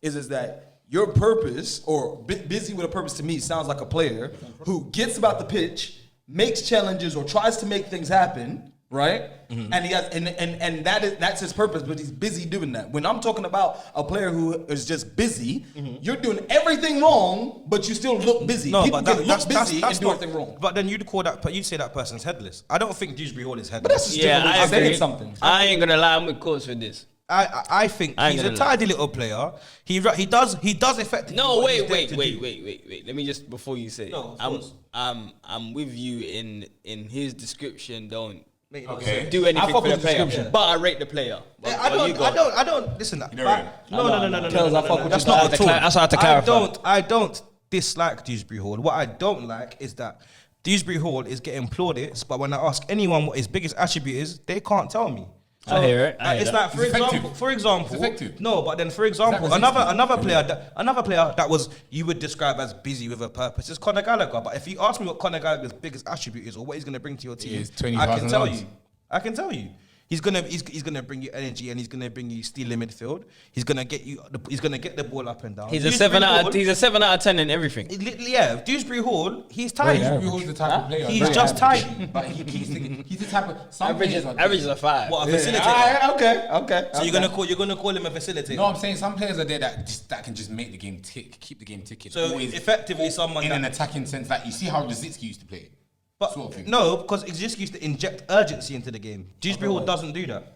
Speaker 3: is that your purpose, or busy with a purpose to me, sounds like a player who gets about the pitch, makes challenges, or tries to make things happen, right?
Speaker 6: Mm-hmm.
Speaker 3: And he has, and that's his purpose, but he's busy doing that. When I'm talking about a player who is just busy, you're doing everything wrong, but you still look busy.
Speaker 6: Mm-hmm. No,
Speaker 3: People
Speaker 6: but
Speaker 3: can
Speaker 6: that's
Speaker 3: look busy and do
Speaker 6: not,
Speaker 3: everything wrong.
Speaker 6: But then you'd call that. You'd say that person's headless. I don't think Dewsbury Hall is
Speaker 3: But
Speaker 6: headless.
Speaker 3: that's just
Speaker 5: Yeah,
Speaker 3: different
Speaker 5: I
Speaker 3: way of saying
Speaker 5: agree.
Speaker 3: something.
Speaker 5: I ain't gonna lie, I'm with Coach with this.
Speaker 6: I think
Speaker 5: I ain't
Speaker 6: he's a
Speaker 5: gonna lie.
Speaker 6: tidy little player. He does effectively.
Speaker 5: No,
Speaker 6: what he's
Speaker 5: wait.
Speaker 6: there to do.
Speaker 5: Let me just before you say,
Speaker 6: No, of
Speaker 5: I'm
Speaker 6: course.
Speaker 5: I'm with you in his description. Don't
Speaker 2: Okay.
Speaker 5: do anything
Speaker 3: fuck
Speaker 5: for the
Speaker 3: with the
Speaker 5: player,
Speaker 3: description.
Speaker 5: but I rate the player.
Speaker 6: Yeah,
Speaker 5: But
Speaker 6: I don't listen.
Speaker 2: don't rate him?
Speaker 6: No.
Speaker 3: Kels, I fuck with
Speaker 6: That's
Speaker 3: you.
Speaker 6: not
Speaker 5: I
Speaker 6: at
Speaker 5: had to
Speaker 6: all.
Speaker 5: that's what I had to clarify.
Speaker 6: I don't dislike Dewsbury Hall. What I don't like is that Dewsbury Hall is getting plaudits, but when I ask anyone what his biggest attribute is, they can't tell me.
Speaker 5: I hear it. I hear
Speaker 6: It's
Speaker 5: that.
Speaker 6: like, for example,
Speaker 2: It's effective.
Speaker 6: no, but then for example, another player that was you would describe as busy with a purpose is Conor Gallagher. But if you ask me what Conor Gallagher's biggest attribute is or what he's going to bring to your team,
Speaker 2: is
Speaker 6: I
Speaker 2: 20,000
Speaker 6: can tell
Speaker 2: yards.
Speaker 6: you. I can tell you. He's gonna bring you energy and he's gonna bring you steal in midfield. He's gonna get the ball up and down.
Speaker 5: He's a
Speaker 6: Dewsbury
Speaker 5: 7 out of 10 in everything.
Speaker 6: Yeah, Dewsbury Hall, he's tidy.
Speaker 2: Dewsbury Hall's the type of player.
Speaker 6: He's
Speaker 2: very
Speaker 6: just
Speaker 2: average.
Speaker 6: tidy.
Speaker 2: But he's the type of some players are
Speaker 5: Average is a 5.
Speaker 6: What a facilitator.
Speaker 3: Okay.
Speaker 6: So you're gonna call him a facilitator.
Speaker 2: No, I'm saying some players are there that can just make the game tick, keep the game ticking.
Speaker 6: So
Speaker 2: Always
Speaker 6: effectively someone
Speaker 2: in
Speaker 6: that-
Speaker 2: an attacking sense. Like you see how Rosicki used to play.
Speaker 6: But
Speaker 2: sort of thing.
Speaker 6: no, because it's just used to inject urgency into the game. Dewsbury Hall doesn't do that.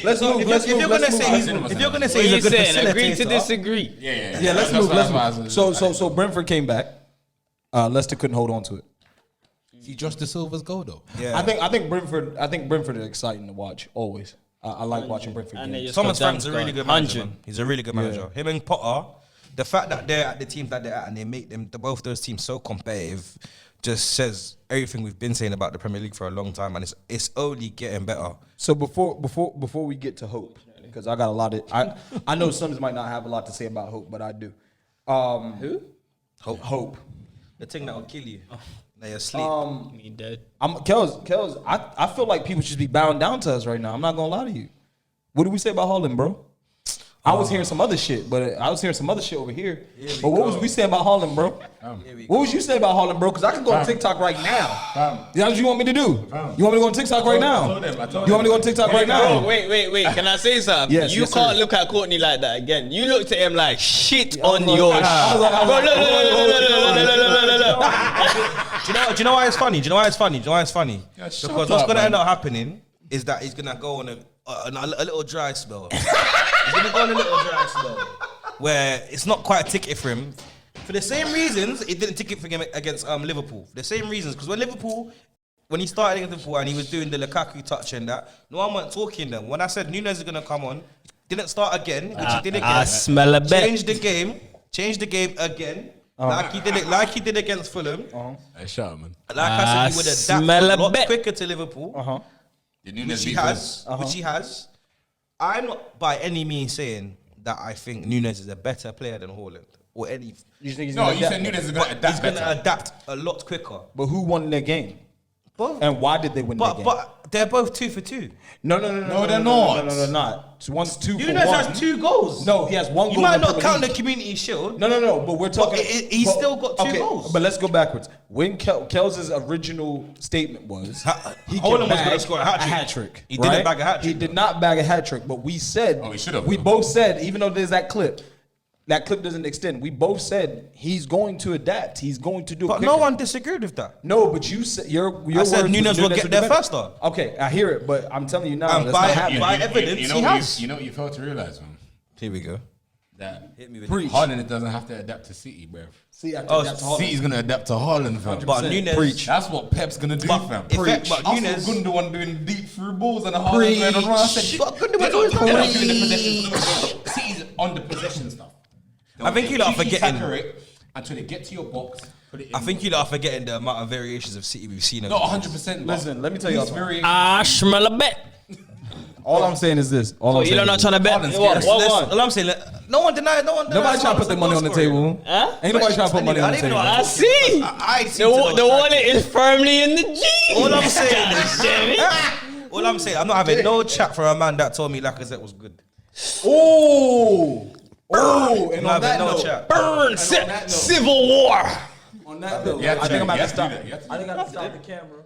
Speaker 3: Let's move.
Speaker 6: If you're gonna say
Speaker 5: What are you
Speaker 6: he's a good
Speaker 5: saying? Agree to
Speaker 6: facilitator,
Speaker 5: disagree.
Speaker 3: Yeah, let's move. So Brentford came back. Leicester couldn't hold on to it.
Speaker 2: See Josh De Silva's goal though.
Speaker 6: yeah.
Speaker 3: I think Brentford is exciting to watch always. I like watching Brentford
Speaker 5: And they
Speaker 3: games.
Speaker 5: just
Speaker 6: Thomas
Speaker 5: got
Speaker 6: Frank's a really good manager.
Speaker 5: 100.
Speaker 6: Man. He's a really good manager. Him and Potter, the fact that they're at the teams that they're at and they make them both those teams so competitive, just says everything we've been saying about the Premier League for a long time, and it's only getting better.
Speaker 3: So before we get to hope, because I got a lot of I know some might not have a lot to say about hope, but I do. Who? Hope.
Speaker 6: The thing that will kill you. Now you're asleep.
Speaker 5: Me dead.
Speaker 3: Kels, I feel like people should be bowing down to us right now. I'm not gonna lie to you. What did we say about Haaland, bro? I was hearing some other shit, but I was hearing some other shit over here. But what was we saying about Haaland, bro? What was you saying about Haaland, bro? Because I can go on TikTok right now. That's what you want me to do? You want me to go on TikTok right now?
Speaker 2: I told
Speaker 3: You want me to go on TikTok right now?
Speaker 5: Oh, wait. Can I say something?
Speaker 3: Yes,
Speaker 5: You
Speaker 3: yes,
Speaker 5: can't
Speaker 3: sir.
Speaker 5: look at Courtney like that again. You looked at him like shit on your shit. Bro, look.
Speaker 6: Do you know why it's funny? Because what's
Speaker 2: up,
Speaker 6: gonna
Speaker 2: man.
Speaker 6: end up happening is that he's gonna go on a little dry spell. He's gonna go on a little dry spell where it's not quite a ticket for him. For the same reasons, it didn't ticket for him against Liverpool. The same reasons, because when he started against Liverpool and he was doing the Lukaku touch and that, no one went talking then. When I said Nunes is gonna come on, didn't start again, which he did again.
Speaker 5: I smell a bet.
Speaker 6: Changed the game again. Like he did against Fulham.
Speaker 2: Hey, shut up, man.
Speaker 6: Like I said, he would
Speaker 5: smell
Speaker 6: adapt
Speaker 5: a
Speaker 6: a lot
Speaker 5: bet.
Speaker 6: quicker to Liverpool,
Speaker 2: The
Speaker 6: which
Speaker 2: Nunes
Speaker 6: he
Speaker 2: beat
Speaker 6: has. Which he has. I'm not by any means saying that I think Nunes is a better player than Haaland or any.
Speaker 3: You think he's
Speaker 2: No,
Speaker 3: gonna
Speaker 2: you
Speaker 3: adapt?
Speaker 2: said Nunes is going to adapt
Speaker 6: He's going to
Speaker 2: better.
Speaker 6: adapt a lot quicker.
Speaker 3: But who won their game?
Speaker 6: Both.
Speaker 3: And why did they win that game?
Speaker 6: But they're both 2 for 2.
Speaker 3: No,
Speaker 2: they're not.
Speaker 3: No, not. One's 2 for 1.
Speaker 6: Nunes has 2 goals.
Speaker 3: No, he has 1 goal.
Speaker 6: You might
Speaker 3: in the
Speaker 6: not
Speaker 3: Premier
Speaker 6: count the
Speaker 3: League.
Speaker 6: Community Shield.
Speaker 3: No, but we're talking.
Speaker 6: he's still got 2 goals.
Speaker 3: But let's go backwards. When Kels' original statement was, he
Speaker 6: Holland was
Speaker 3: bag
Speaker 6: gonna score a hat trick.
Speaker 3: He
Speaker 6: He didn't bag a hat
Speaker 3: He
Speaker 6: trick,
Speaker 3: did not bag a hat trick. But we said,
Speaker 2: Oh, he should have,
Speaker 3: We
Speaker 2: though.
Speaker 3: both said, even though there's that clip doesn't extend. We both said he's going to adapt. He's going to do.
Speaker 6: But
Speaker 3: it
Speaker 6: no
Speaker 3: quicker.
Speaker 6: one disagreed with that.
Speaker 3: No, but you said your
Speaker 6: I said
Speaker 3: words was
Speaker 6: Nunes will get
Speaker 3: would
Speaker 6: there
Speaker 3: do better.
Speaker 6: first, though.
Speaker 3: Okay, I hear it, but I'm telling you now,
Speaker 6: And
Speaker 3: that's
Speaker 6: by-
Speaker 3: not happening.
Speaker 6: by evidence,
Speaker 2: you know
Speaker 6: he
Speaker 2: what
Speaker 6: has.
Speaker 2: You know what you fail to realize, man?
Speaker 6: Here we go.
Speaker 2: That
Speaker 6: Hit me with
Speaker 2: Haaland doesn't have to adapt to City, bro.
Speaker 3: See, I
Speaker 6: Oh,
Speaker 3: think that's
Speaker 2: City's gonna adapt to Haaland, fam.
Speaker 6: But Nunes,
Speaker 2: That's what Pep's gonna do, fam.
Speaker 6: but
Speaker 2: I
Speaker 6: Nunes,
Speaker 2: saw Gundogan doing deep through balls and a Haaland going around. I said,
Speaker 6: But Gundogan
Speaker 2: they're
Speaker 6: always
Speaker 2: not
Speaker 6: done that.
Speaker 2: doing the possession. City's on the possession stuff.
Speaker 6: I think you lot are forgetting-
Speaker 2: until they get to your box. Put it in.
Speaker 6: I think you lot are forgetting the amount of variations of City we've seen.
Speaker 2: not 100%.
Speaker 3: Listen, let me tell you
Speaker 2: These
Speaker 3: something.
Speaker 2: variations.
Speaker 5: Ah, smell a bet.
Speaker 3: All I'm saying is this. All I'm
Speaker 5: You
Speaker 3: saying
Speaker 5: don't
Speaker 3: is
Speaker 5: not
Speaker 3: this.
Speaker 5: trying to bet.
Speaker 2: Haaland's
Speaker 5: What
Speaker 2: scared.
Speaker 5: one?
Speaker 6: All I'm saying, no one denied.
Speaker 3: Nobody trying to put their money on the table.
Speaker 5: Huh?
Speaker 3: Ain't nobody trying to put money on the table.
Speaker 5: I see.
Speaker 6: I
Speaker 5: The wallet is firmly in the G.
Speaker 6: All I'm saying
Speaker 5: Damn it.
Speaker 6: All I'm saying, I'm not having no chat for a man that told me Lacazette was good.
Speaker 3: Oh, and
Speaker 6: I'm
Speaker 3: on
Speaker 6: not
Speaker 3: that
Speaker 6: having no
Speaker 3: note,
Speaker 6: chat.
Speaker 5: Burn. Civil War.
Speaker 3: on that note,
Speaker 2: You have to
Speaker 3: I think
Speaker 2: do
Speaker 3: I'm about
Speaker 2: that.
Speaker 3: to stop.
Speaker 2: You have to do that.
Speaker 3: I think I have to stop the camera.